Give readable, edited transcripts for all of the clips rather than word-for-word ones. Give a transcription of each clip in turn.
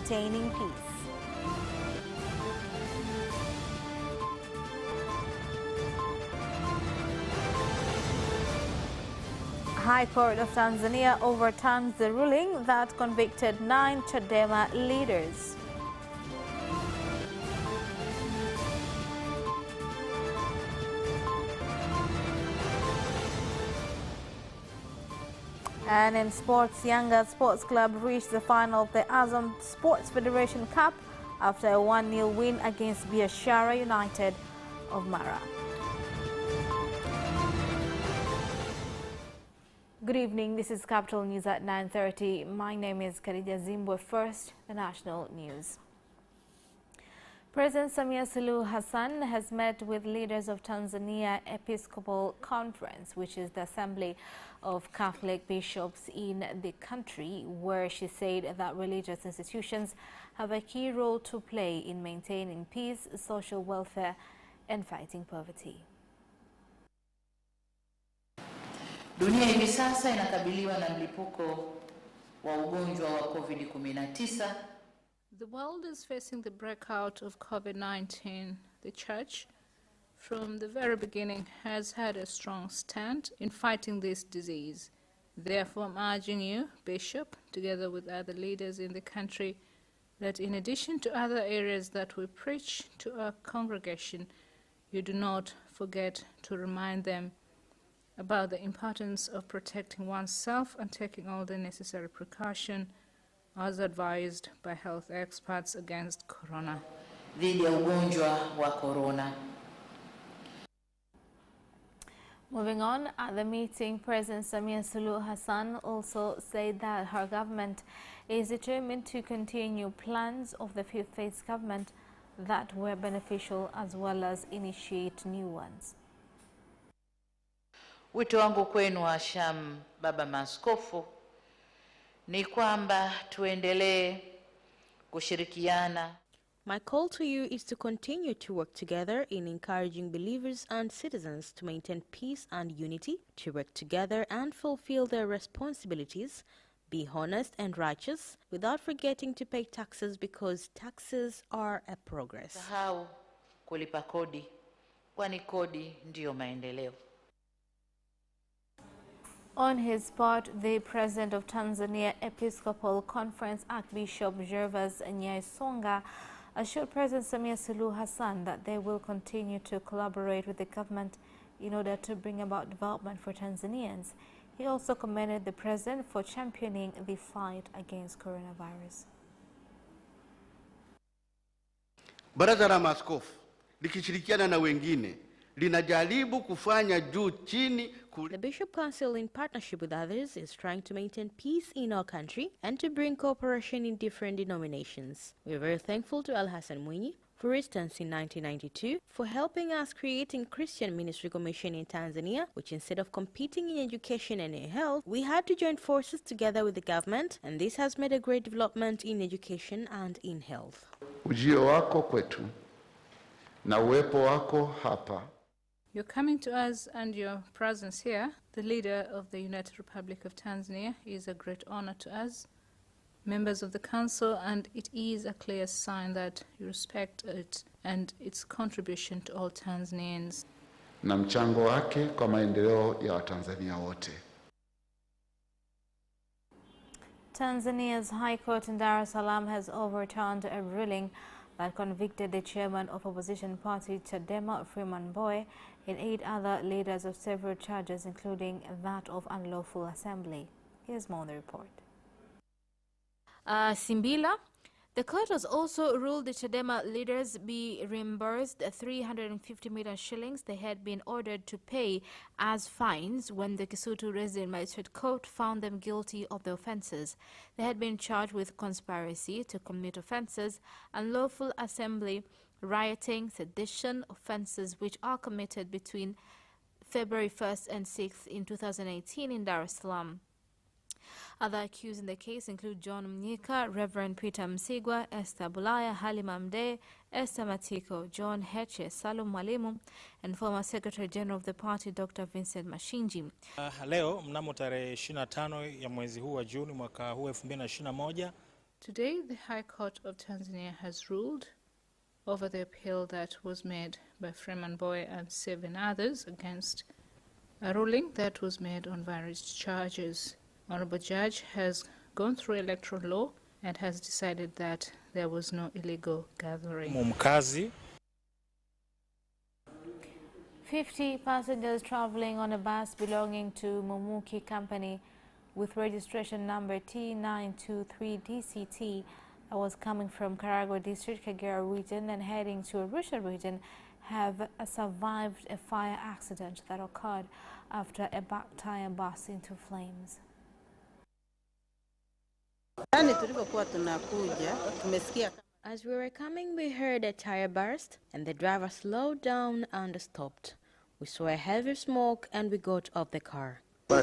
maintaining peace. High Court of Tanzania overturns the ruling that convicted 9 Chadema leaders. And in sports, Yanga Sports Club reached the final of the Azam Sports Federation Cup after a 1-0 win against Biashara United of Mara. Good evening, this is Capital News at 9:30. My name is Khadija Zimbwe. First, the national news. President Samia Suluhu Hassan has met with leaders of Tanzania Episcopal Conference, which is the assembly of Catholic bishops in the country, where she said that religious institutions have a key role to play in maintaining peace, social welfare, and fighting poverty. Dunia hivi sasa inakabiliwa na mlipuko wa ugonjwa wa COVID-19. The world is facing the breakout of COVID-19. The Church, from the very beginning, has had a strong stand in fighting this disease. Therefore, I'm urging you, Bishop, together with other leaders in the country, that in addition to other areas that we preach to our congregation, you do not forget to remind them about the importance of protecting oneself and taking all the necessary precaution as advised by health experts against corona. Dhidi ya ugonjwa wa corona. Moving on, at the meeting, President Samia Suluhu Hassan also said that her government is determined to continue plans of the fifth phase government that were beneficial, as well as initiate new ones. Wito wangu kwenu Washam baba maaskofu ni kwamba tuendelee kushirikiana. My call to you is to continue to work together in encouraging believers and citizens to maintain peace and unity, to work together and fulfill their responsibilities, be honest and righteous, without forgetting to pay taxes, because taxes are a progress. Sahau kulipa kodi, kwani kodi ndiyo maendeleo. On his part, the President of Tanzania Episcopal Conference, Archbishop Gervas Nyaisonga, assured President Samia Suluhu Hassan that they will continue to collaborate with the government in order to bring about development for Tanzanians. He also commended the President for championing the fight against coronavirus. Baraza la Maaskofu likishirikiana na wengine linajaribu kufanya juu chini. The Bishop Council, in partnership with others, is trying to maintain peace in our country and to bring cooperation in different denominations. We are very thankful to Al Hassan Mwinyi, for instance, in 1992, for helping us creating Christian Ministry Commission in Tanzania, which instead of competing in education and in health, we had to join forces together with the government, and this has made a great development in education and in health. Ujio wako kwetu na uwepo wako hapa. You're coming to us, and your presence here, the leader of the United Republic of Tanzania, is a great honor to us, members of the Council, and it is a clear sign that you respect it and its contribution to all Tanzanians. Na mchango wake kwa maendeleo ya Watanzania wote. Tanzania's High Court in Dar es Salaam has overturned a ruling that convicted the chairman of opposition party Chadema, Freeman Mbowe, and 8 other leaders of several charges, including that of unlawful assembly. Here's more on the report. Simbila. The court has also ruled the Chadema leaders be reimbursed 350 million shillings they had been ordered to pay as fines when the Kisutu Resident Magistrate Court found them guilty of the offences. They had been charged with conspiracy to commit offences, unlawful assembly, rioting, sedition, offences which are committed between February 1st and 6th in 2018 in Dar es Salaam. Other accused in the case include John Mnyika, Reverend Peter Msigwa, Esther Bulaya, Halima Mdee, Esther Matiko, John Heche, Salum Mwalimu, and former Secretary General of the party, Dr. Vincent Mashinji. Leo mnamo tarehe 25 ya mwezi huu wa Juni mwaka huu 2021, Today, the High Court of Tanzania has ruled over the appeal that was made by Freeman Boy and 7 others against a ruling that was made on various charges. Honorable Judge has gone through electoral law and has decided that there was no illegal gathering. 50 passengers traveling on a bus belonging to Mumuki Company with registration number T923DCT that was coming from Karagwe District, Kagera region and heading to Arusha region have survived a fire accident that occurred after a back tire burst into flames. As we were coming, we heard a tire burst and the driver slowed down and stopped. We saw a heavy smoke and we got off the car. We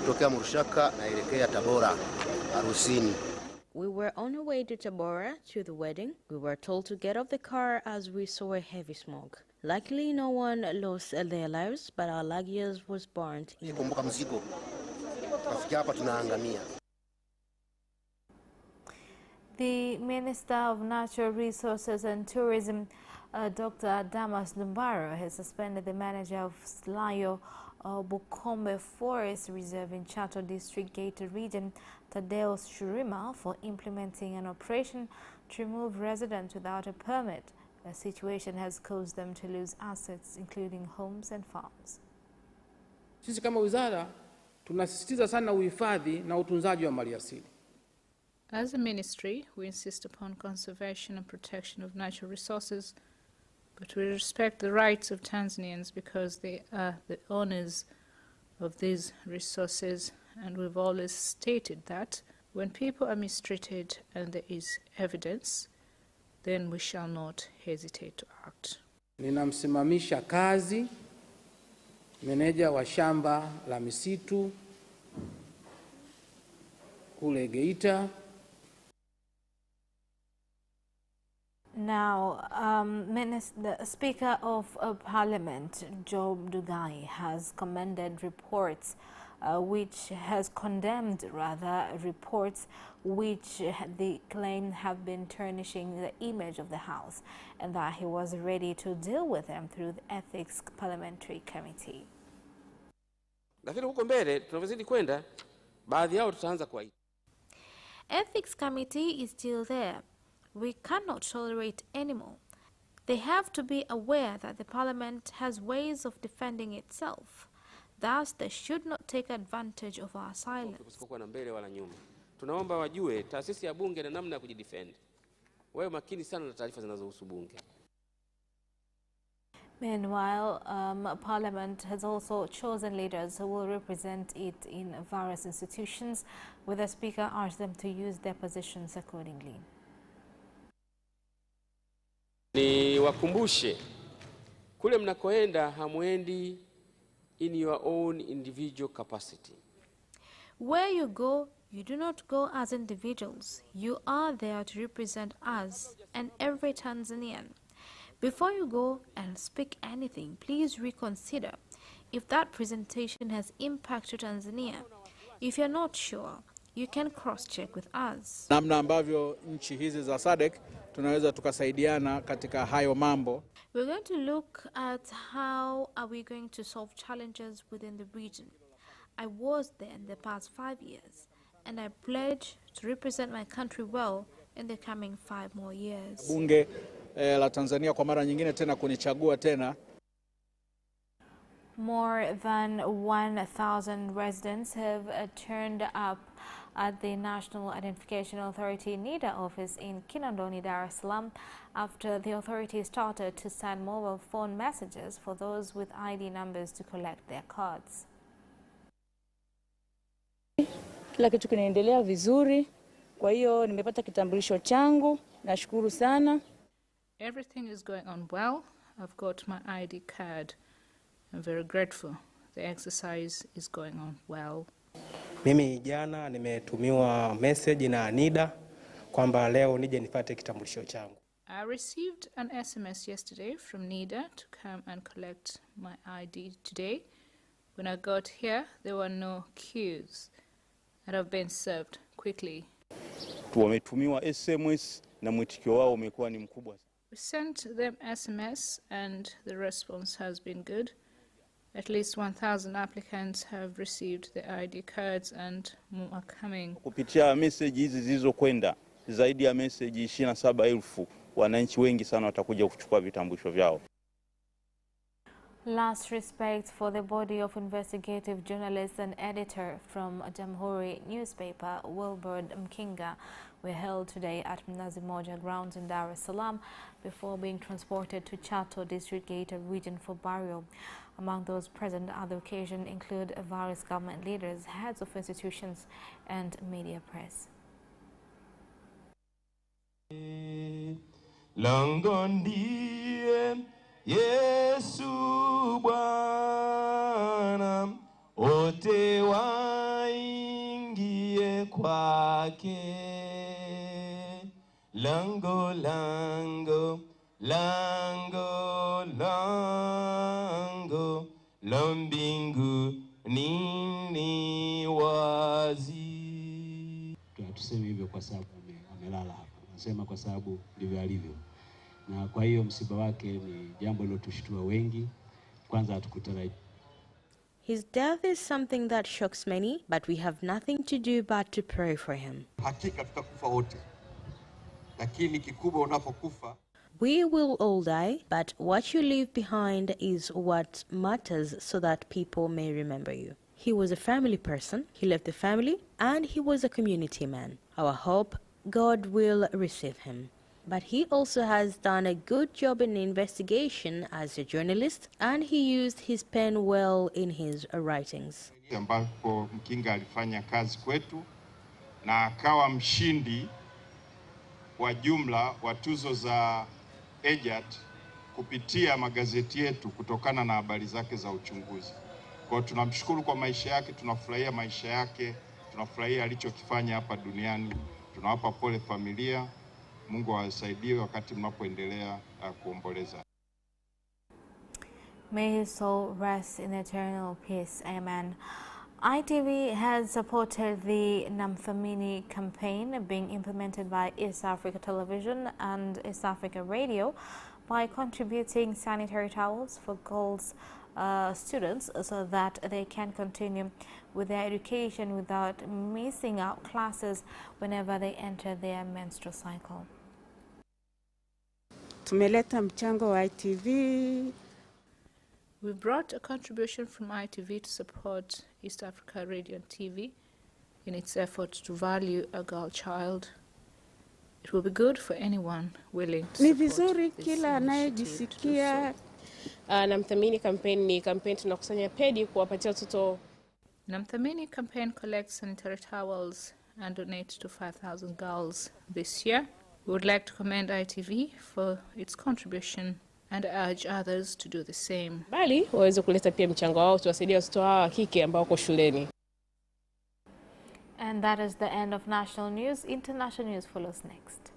were on our way to Tabora to the wedding. We were told to get off the car as we saw a heavy smoke. Luckily, no one lost their lives, but our luggage was burnt in. The Minister of Natural Resources and Tourism, Dr. Damas Lumbaro, has suspended the manager of Slayo Bukombe Forest Reserve in Chato District Gated Region, Tadeus Shurima, for implementing an operation to remove residents without a permit. The situation has caused them to lose assets, including homes and farms. Sisi kama wizara tunasisitiza sana uhifadhi na utunzaji wa maliasili. As a ministry, we insist upon conservation and protection of natural resources, but we respect the rights of Tanzanians because they are the owners of these resources, and we've always stated that when people are mistreated and there is evidence, then we shall not hesitate to act. Ninamsimamisha kazi meneja wa shamba la misitu kule Geita. Now, the Speaker of Parliament, Job Dugai, has commended reports reports which they claim have been tarnishing the image of the House, and that he was ready to deal with them through the Ethics Parliamentary Committee. Lakini huko mbele tunavyozidi kwenda baadhi yao tutaanza kuwaita. Ethics Committee is still there. We cannot tolerate anymore. They have to be aware that the Parliament has ways of defending itself. Thus, they should not take advantage of our silence. Kusikokuwa na mbele wala nyuma. Tunaomba wajue taasisi ya bunge na namna ya kujidefend. Wawe makini sana na taarifa zinazohusu bunge. Meanwhile, Parliament has also chosen leaders who will represent it in various institutions, with the Speaker urged them to use their positions accordingly. Ni wakumbushe kule mnakoenda hamwendi in your own individual capacity. Where you go, you do not go as individuals. You are there to represent us and every Tanzanian. Before you go and speak anything, please reconsider if that presentation has impacted Tanzania. If you're not sure, you can cross-check with us. Namna ambavyo nchi hizi za SADC tunaweza tukasaidiana katika hayo mambo. We're going to look at how are we going to solve challenges within the region. I was there in the past 5 years, and I pledge to represent my country well in the coming 5 more years. Bunge la Tanzania kwa mara nyingine tena kunichagua tena. More than 1,000 residents have turned up at the National Identification Authority NIDA office in Kinondoni, Dar es Salaam, after the authority started to send mobile phone messages for those with ID numbers to collect their cards. Kila kitu kinaendelea vizuri. Kwa hiyo nimepata kitambulisho changu. Nashukuru sana. Everything is going on well. I've got my ID card. I'm very grateful. The exercise is going on well. Mimi jana nimetumiwa message na NIDA kwamba leo nije nipate kitambulisho changu. I received an SMS yesterday from NIDA to come and collect my ID today. When I got here, there were no queues, and I've been served quickly. Wametumiwa SMS na mwitikio wao umekuwa ni mkubwa. We sent them SMS and the response has been good. At least 1,000 applicants have received their ID cards and more are coming. Kupitia message hizi zilizokwenda zaidi ya message 27,000, wananchi wengi sana watakuja kuchukua vitambulisho vyao. Last respect for the body of investigative journalist and editor from Jamhuri newspaper, Wilbert Mkinga, were held today at Mnazi Moja grounds in Dar es Salaam before being transported to Chato District Gated region for burial. Among those present at the occasion include various government leaders, heads of institutions, and media press. Yesu Bwana, wote waingie kwake. Lango, lango, lango, lango la mbinguni ni wazi. Tuseme hivyo kwa sababu amelala hapa. Nasema kwa sababu ndivyo alivyo. Na kwa hiyo msiba wake ni jambo lilotushtua wengi. Kwanza hatukutarajia. His death is something that shocks many, but we have nothing to do but to pray for him. Hakika tutakufa wote. Lakini kikubwa unapokufa, we will all die, but what you leave behind is what matters, so that people may remember you. He was a family person, he left the family, and he was a community man. Our hope, God will receive him. But he also has done a good job in investigation as a journalist, and he used his pen well in his writings. Ambapo Mkinga alifanya kazi kwetu na akawa mshindi wa jumla wa tuzo za EJAT kupitia magazeti yetu kutokana na habari zake za uchunguzi. Kwa hiyo tunamshukuru kwa maisha yake, tunafurahia maisha yake, tunafurahia alichokifanya hapa duniani. Tunawapa pole familia. Mungu awasaidie wakati mnapoendelea kuomboleza. May his soul rest in eternal peace. Amen. ITV has supported the Namthamini campaign being implemented by East Africa Television and East Africa Radio by contributing sanitary towels for girls students so that they can continue with their education without missing out classes whenever they enter their menstrual cycle. Tumeleta mchango wa ITV. We brought a contribution from ITV to support East Africa Radio and TV in its efforts to value a girl child. It will be good for anyone willing to support this initiative. Ni vizuri kila anayejisikia. Namthamini campaign ni campaign tunakusanya pedi kuwapatia watoto. Namthamini campaign collects sanitary towels and donates to 5,000 girls this year. We would like to commend ITV for its contribution and urge others to do the same. Bali waweze kuleta pia mchango wao tuwasaidie watoto hawa wa kike ambao wako shuleni. And that is the end of national news. International news follows next.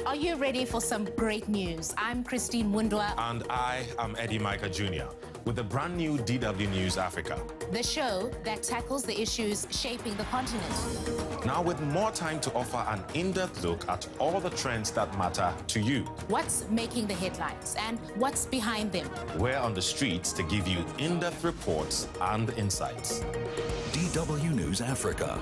Are you ready for some great news? I'm Christine Mundwa. And I am Eddie Micah Jr. with the brand new DW News Africa. The show that tackles the issues shaping the continent. Now with more time to offer an in-depth look at all the trends that matter to you. What's making the headlines and what's behind them? We're on the streets to give you in-depth reports and insights. DW News Africa.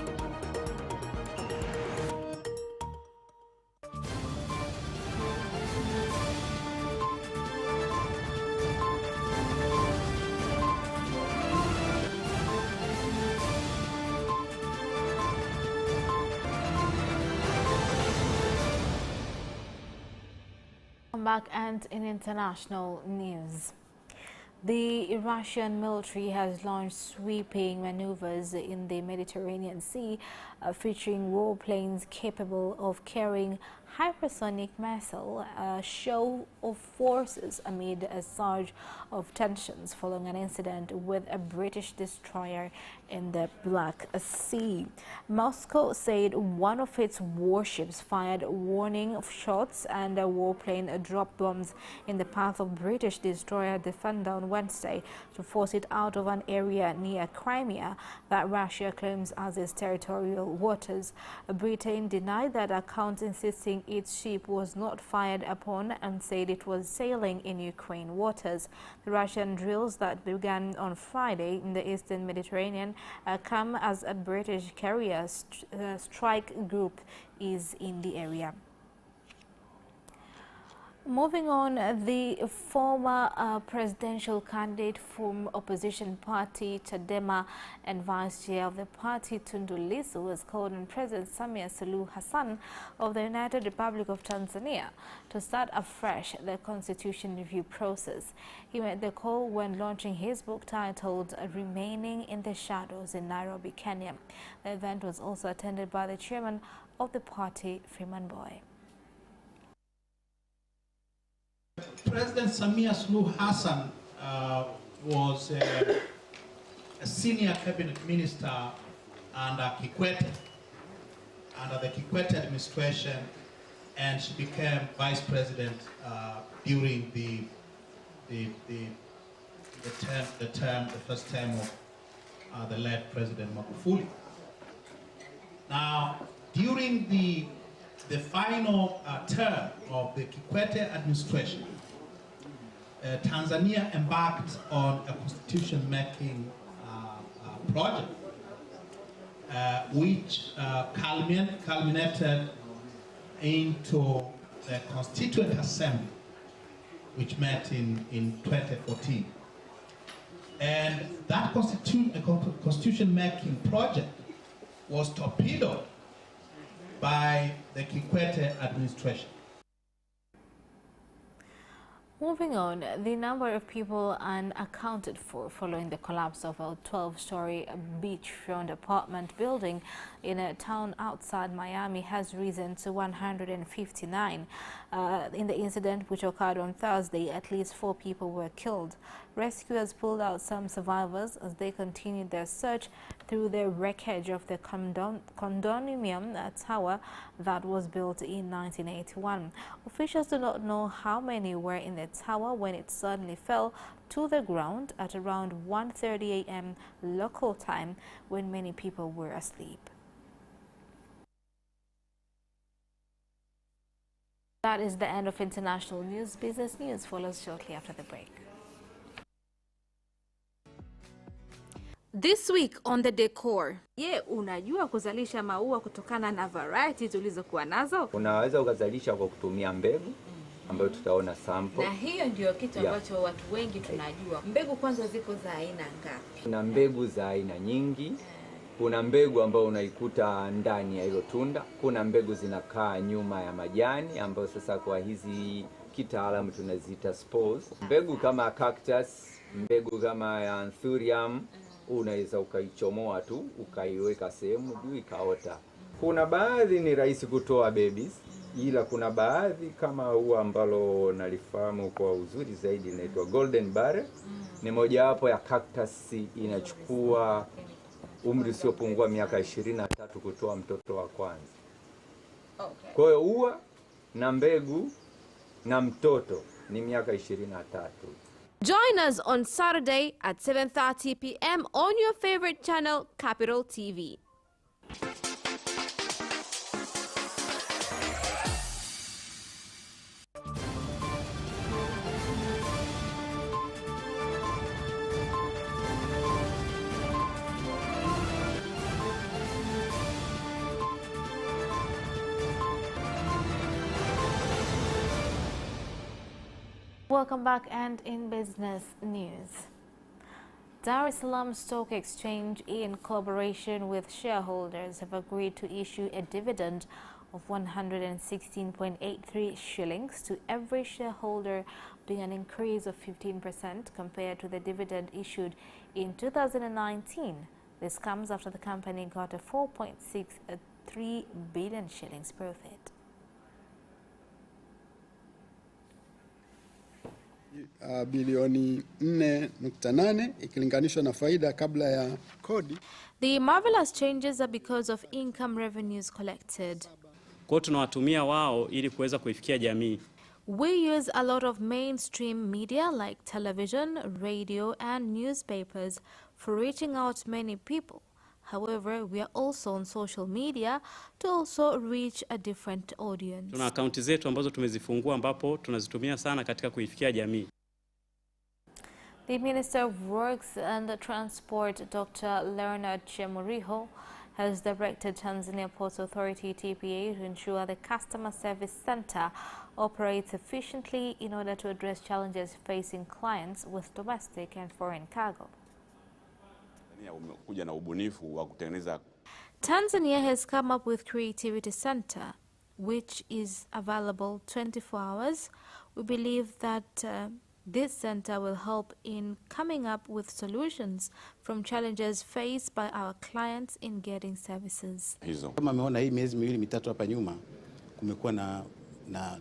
Back and in international news. The Russian military has launched sweeping maneuvers in the Mediterranean Sea featuring warplanes capable of carrying hypersonic missile, a show of forces amid a surge of tensions following an incident with a British destroyer in the Black Sea. Moscow said one of its warships fired warning shots and a warplane dropped bombs in the path of British destroyer Defender on Wednesday to force it out of an area near Crimea that Russia claims as its territorial waters. Britain denied that account, insisting its ship was not fired upon and said it was sailing in Ukraine waters. The Russian drills that began on Friday in the eastern Mediterranean come as a British carrier strike group is in the area. Moving on, the former presidential candidate from opposition party Chadema and vice chair of the party Tundu Lissu has called on President Samia Suluhu Hassan of the United Republic of Tanzania to start afresh the constitution review process. He made the call when launching his book titled Remaining in the Shadows in Nairobi, Kenya. The event was also attended by the chairman of the party, Freeman Boy. President Samia Suluhu Hassan was a senior cabinet minister under Kikwete, under the Kikwete administration, and she became vice president during the first term of the late President Magufuli. Now, during the final term of the Kikwete administration, Tanzania embarked on a constitution-making project, which culminated into the Constituent Assembly, which met in 2014. And that constitution-making project was torpedoed by the Kikwete administration. Moving on, the number of people unaccounted for following the collapse of a 12-story beachfront apartment building in a town outside Miami has risen to 159. In the incident, which occurred on Thursday, at least 4 people were killed. Rescuers pulled out some survivors as they continued their search through the wreckage of the condominium tower that was built in 1981. Officials do not know how many were in the tower when it suddenly fell to the ground at around 1:30 a.m. local time, when many people were asleep. That is the end of international news. Business news follows shortly after the break. This week on the decor. Je, unajua kuzalisha maua kutokana na variety tulizokuwa nazo? Unaweza ukazalisha kwa kutumia mbegu ambayo tutaona sample. Na hiyo ndio kitu ambacho watu wengi tunajua. Mbegu kwanza ziko za aina ngapi? Kuna mbegu za aina nyingi. Kuna mbegu ambayo unaikuta ndani ya hilo tunda. Kuna mbegu zinakaa nyuma ya majani ambayo sasa kwa hizi kitaalamu tunaziita spores. Mbegu kama cactus, mbegu kama ya anthurium, unaweza ukaichomoa tu, ukaiweka sehemu juu ikaota. Kuna baadhi ni rahisi kutoa babies, ila kuna baadhi kama huwa ambalo nalifahamu kwa uzuri zaidi inaitwa golden barrel. Ni mojawapo ya cactus inachukua umri usiopungua miaka 23 kutoa mtoto wa kwanza. Okay. Kwa hiyo ua na mbegu na mtoto ni miaka 23. Join us on Saturday at 7:30 p.m. on your favorite channel, Capital TV. Welcome back, and in business news. Dar es Salaam Stock Exchange, in collaboration with shareholders, have agreed to issue a dividend of 116.83 shillings to every shareholder, being an increase of 15% compared to the dividend issued in 2019. This comes after the company got a 4.63 billion shillings profit. Bilioni 4.8 ikilinganishwa na faida kabla ya kodi. The marvelous changes are because of income revenues collected. Kwa tunawatumia wao ili kuweza kuifikia jamii. We use a lot of mainstream media like television, radio and newspapers for reaching out many people. However, we are also on social media to also reach a different audience. Tuna akaunti zetu ambazo tumezifungua ambapo tunazitumia sana katika kuifikia jamii. The Minister of Works and Transport, Dr. Leonard Chemuriho, has directed Tanzania Ports Authority TPA to ensure the Customer Service Center operates efficiently in order to address challenges facing clients with domestic and foreign cargo. Tanzania has come up with Creativity Center, which is available 24 hours. We believe that this center will help in coming up with solutions from challenges faced by our clients in getting services. Kama ameona hii miezi miwili mitatu hapa nyuma kumekuwa na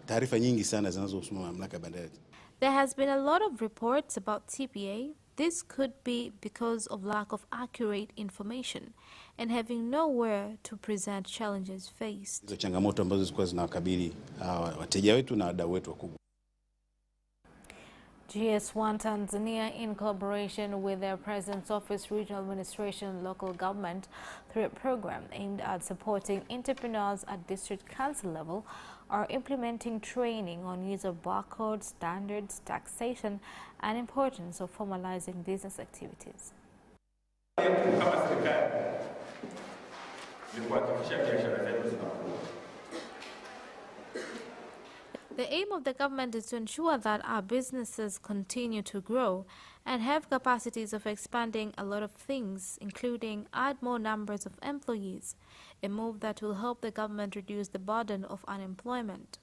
taarifa nyingi sana zinazohusu mamlaka ya bandari. There has been a lot of reports about TPA. This could be because of lack of accurate information and having nowhere to present challenges faced. Hizo changamoto ambazo zilikuwa zinawakabili wateja wetu na wadau wetu wakubwa. GS1 Tanzania, in collaboration with their President's Office, Regional Administration and Local Government, through a program aimed at supporting entrepreneurs at district council level, are implementing training on use of barcode standards, taxation, and importance of formalizing business activities. The aim of the government is to ensure that our businesses continue to grow and have capacities of expanding a lot of things, including add more numbers of employees, a move that will help the government reduce the burden of unemployment.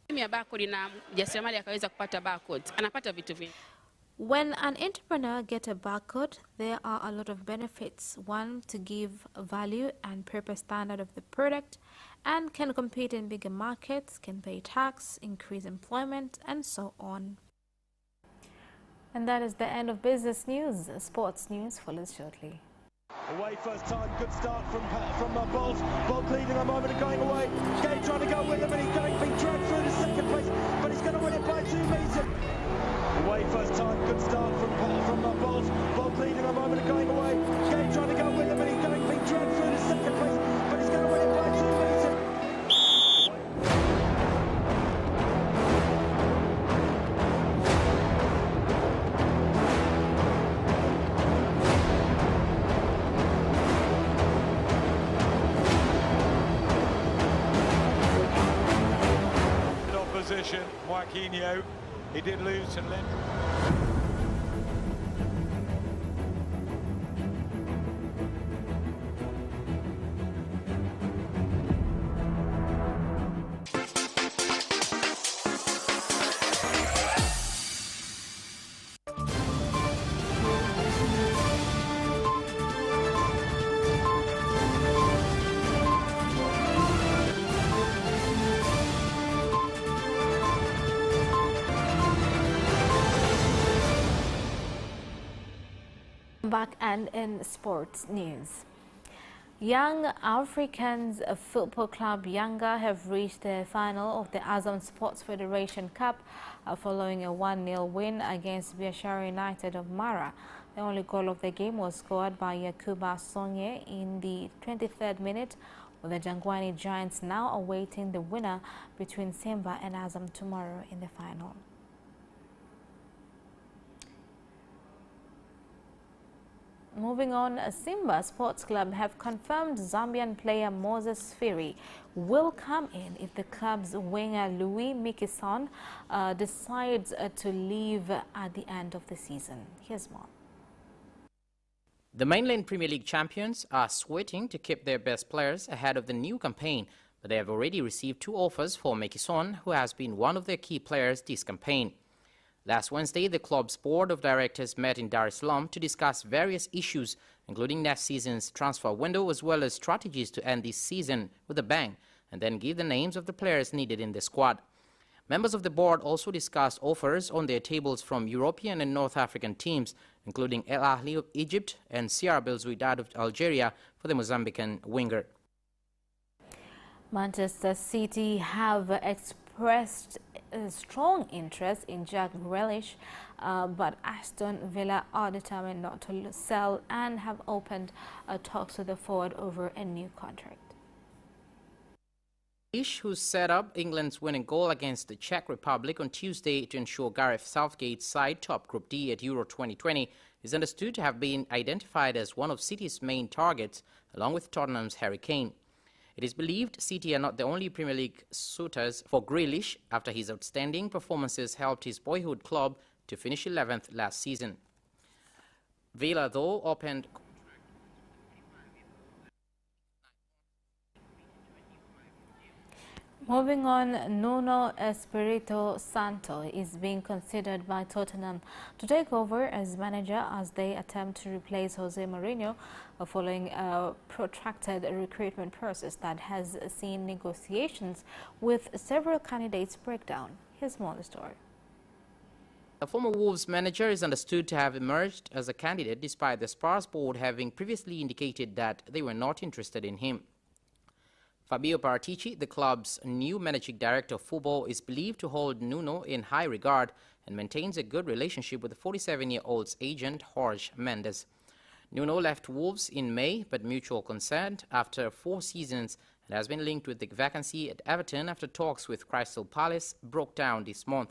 When an entrepreneur gets a barcode, there are a lot of benefits. One, to give value and purpose standard of the product, and can compete in bigger markets, can pay tax, increase employment, and so on. And that is the end of business news. Sports news follows shortly. Away first time, good start from Bolt. Bolt leading a moment of going away. Gay trying to go with him, and he's being dragged through to second place, but he's going to win it by 2 meters. Away first time, good start from Bolt. Bolt leading a moment of going away. Gay trying to go with him, and he's being dragged through to second place, but he's going to win it by 2 meters. Opposition, Joaquinho, he did lose to Lynn. Back and in sports news. Young Africans Football Club Yanga have reached the final of the Azam Sports Federation Cup following a 1-0 win against Biashara United of Mara. The only goal of the game was scored by Yakuba Sonye in the 23rd minute, with the Jangwani Giants now awaiting the winner between Simba and Azam tomorrow in the final. Moving on, Simba Sports Club have confirmed Zambian player Moses Phiri will come in if the club's winger Louis Mikison decides to leave at the end of the season. Here's more. The mainland Premier League champions are sweating to keep their best players ahead of the new campaign, but they have already received 2 offers for Mikison, who has been one of their key players this campaign. Last Wednesday, the club's board of directors met in Dar es Salaam to discuss various issues, including next season's transfer window, as well as strategies to end this season with a bang, and then give the names of the players needed in the squad. Members of the board also discussed offers on their tables from European and North African teams, including El Ahly of Egypt and CR Belouizdad of Algeria for the Mozambican winger. Manchester City have expressed a strong interest in Jack Grealish, but Aston Villa are determined not to sell and have opened talks with the forward over a new contract. Grealish, who set up England's winning goal against the Czech Republic on Tuesday to ensure Gareth Southgate's side top Group D at Euro 2020, is understood to have been identified as one of City's main targets, along with Tottenham's Harry Kane. It is believed City are not the only Premier League suitors for Grealish, after his outstanding performances helped his boyhood club to finish 11th last season. Villa, though, opened Moving on, Nuno Espirito Santo is being considered by Tottenham to take over as manager as they attempt to replace Jose Mourinho following a protracted recruitment process that has seen negotiations with several candidates break down. Here's more on the story. The former Wolves manager is understood to have emerged as a candidate despite the Spurs board having previously indicated that they were not interested in him. Fabio Paratici, the club's new managing director of football, is believed to hold Nuno in high regard and maintains a good relationship with the 47-year-old's agent, Jorge Mendes. Nuno left Wolves in May, but mutual consent after 4 seasons, and has been linked with the vacancy at Everton after talks with Crystal Palace broke down this month.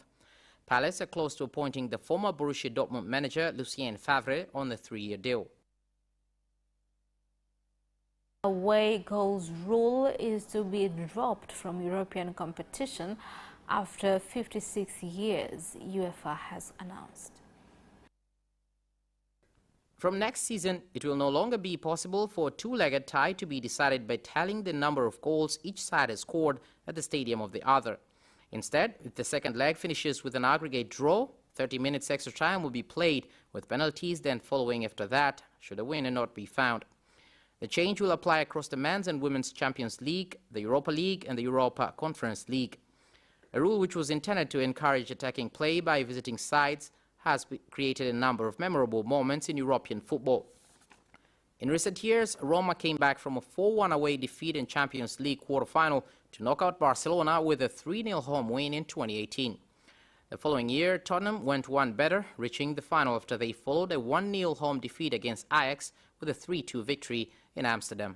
Palace are close to appointing the former Borussia Dortmund manager Lucien Favre on a 3-year deal. Away goals rule is to be dropped from European competition after 56 years, UEFA has announced. From next season, it will no longer be possible for a two-legged tie to be decided by tallying the number of goals each side has scored at the stadium of the other. Instead, if the second leg finishes with an aggregate draw, 30 minutes extra time will be played, with penalties then following after that, should a winner not be found. The change will apply across the Men's and Women's Champions League, the Europa League and the Europa Conference League. A rule which was intended to encourage attacking play by visiting sides has created a number of memorable moments in European football. In recent years, Roma came back from a 4-1 away defeat in Champions League quarter-final to knock out Barcelona with a 3-0 home win in 2018. The following year, Tottenham went one better, reaching the final after they followed a 1-0 home defeat against Ajax with a 3-2 victory in Amsterdam.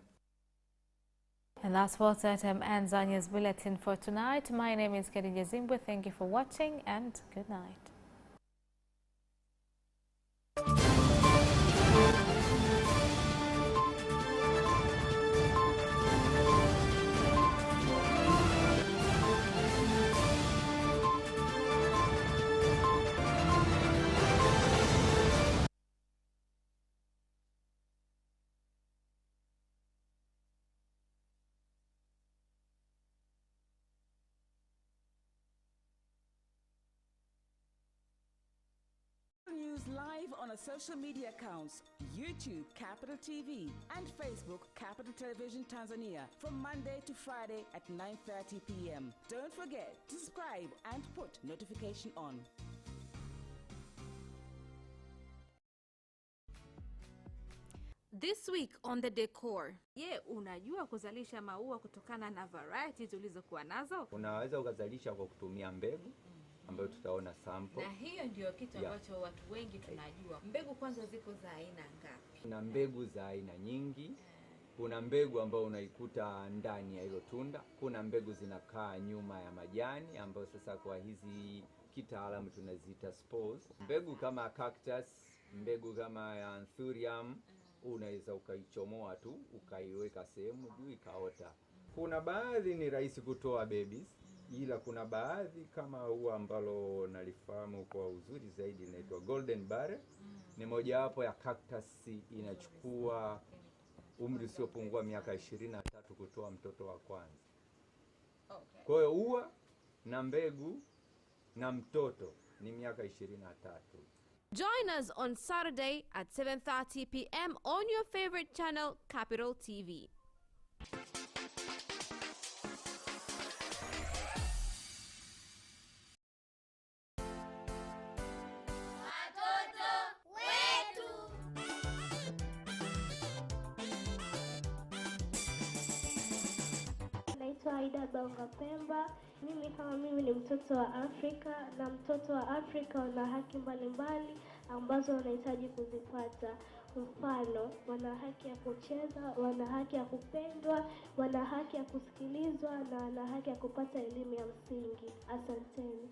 And that sports item ends Anya's bulletin for tonight. My name is Khadija Zimbwe. Thank you for watching and good night. News live on our social media accounts, YouTube Capital TV and Facebook Capital Television Tanzania from Monday to Friday at 9:30 p.m. Don't forget to subscribe and put notification on. This week on the decor. Je, unajua kuzalisha maua kutokana na varieties ulizokuwa nazo? Unaweza ukazalisha kwa kutumia mbegu ambayo tutaona sample. Na hiyo ndio kitu ambacho watu wengi tunajua. Mbegu kwanza ziko za aina ngapi? Kuna mbegu za aina nyingi. Kuna mbegu ambayo unaikuta ndani ya hilo tunda. Kuna mbegu zinakaa nyuma ya majani ambayo sasa kwa hizi kitaalamu tunaziita spores. Mbegu kama cactus, mbegu kama ya anthurium, unaweza ukaichomoa tu, ukaiweka sehemu juu ikaota. Kuna baadhi ni rahisi kutoa babies, ila kuna baadhi kama huwa ambalo nalifahamu kwa uzuri zaidi linaitwa golden barrel. Ni moja wapo ya cactus inachukua umri usiopungua miaka 23 kutoa mtoto wa kwanza. Kwa hiyo huwa na mbegu na mtoto ni miaka 23. Join us on Saturday at 7:30 p.m. on your favorite channel, Capital TV. Naitwa Aida Bonga Pemba. Mimi ni mtoto wa Afrika, na mtoto wa Afrika wana haki mbalimbali ambazo wanahitaji kuzipata. Mfano, wana haki ya kucheza, wana haki ya kupendwa, wana haki ya kusikilizwa, na wana haki ya kupata elimu ya msingi. Asanteni.